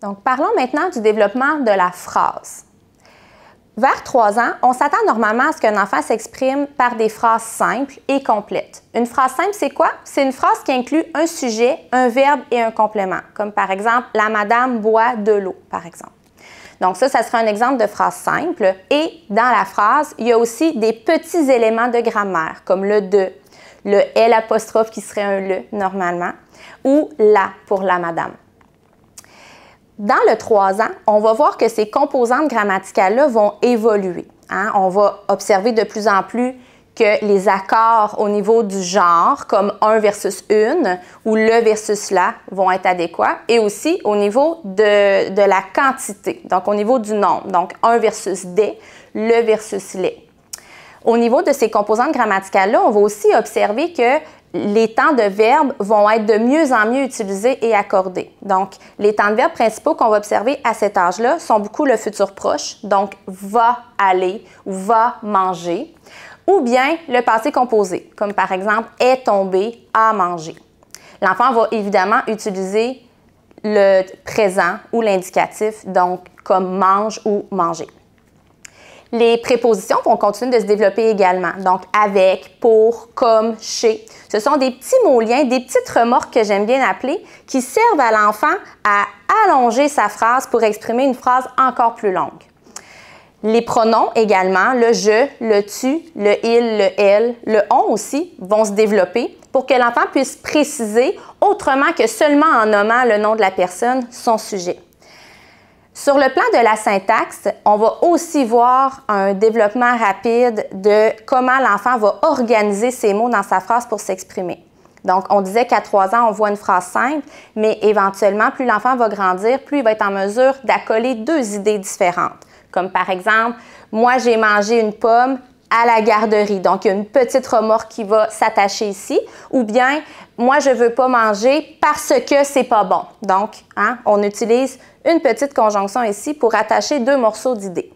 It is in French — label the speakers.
Speaker 1: Donc, parlons maintenant du développement de la phrase. Vers 3 ans, on s'attend normalement à ce qu'un enfant s'exprime par des phrases simples et complètes. Une phrase simple, c'est quoi? C'est une phrase qui inclut un sujet, un verbe et un complément, comme par exemple « La madame boit de l'eau », par exemple. Donc ça serait un exemple de phrase simple. Et dans la phrase, il y a aussi des petits éléments de grammaire, comme le « de », le « L » qui serait un « le » normalement, ou « la » pour « la madame ». Dans le 3 ans, on va voir que ces composantes grammaticales-là vont évoluer. On va observer de plus en plus que les accords au niveau du genre, comme un versus une ou le versus la, vont être adéquats, et aussi au niveau de la quantité, donc au niveau du nombre, donc un versus des, le versus les. Au niveau de ces composantes grammaticales-là, on va aussi observer que les temps de verbe vont être de mieux en mieux utilisés et accordés. Donc, les temps de verbe principaux qu'on va observer à cet âge-là sont beaucoup le futur proche, donc va aller ou va manger, ou bien le passé composé, comme par exemple est tombé, a mangé. L'enfant va évidemment utiliser le présent ou l'indicatif, donc comme mange ou manger. Les prépositions vont continuer de se développer également, donc avec, pour, comme, chez. Ce sont des petits mots-liens, des petites remorques que j'aime bien appeler, qui servent à l'enfant à allonger sa phrase pour exprimer une phrase encore plus longue. Les pronoms également, le je, le tu, le il, le elle, le on aussi, vont se développer pour que l'enfant puisse préciser autrement que seulement en nommant le nom de la personne, son sujet. Sur le plan de la syntaxe, on va aussi voir un développement rapide de comment l'enfant va organiser ses mots dans sa phrase pour s'exprimer. Donc, on disait qu'à 3 ans, on voit une phrase simple, mais éventuellement, plus l'enfant va grandir, plus il va être en mesure d'accoler 2 idées différentes. Comme par exemple, moi j'ai mangé une pomme à la garderie. Donc, il y a une petite remorque qui va s'attacher ici. Ou bien, moi je ne veux pas manger parce que c'est pas bon. Donc, on utilise une petite conjonction ici pour attacher 2 morceaux d'idées.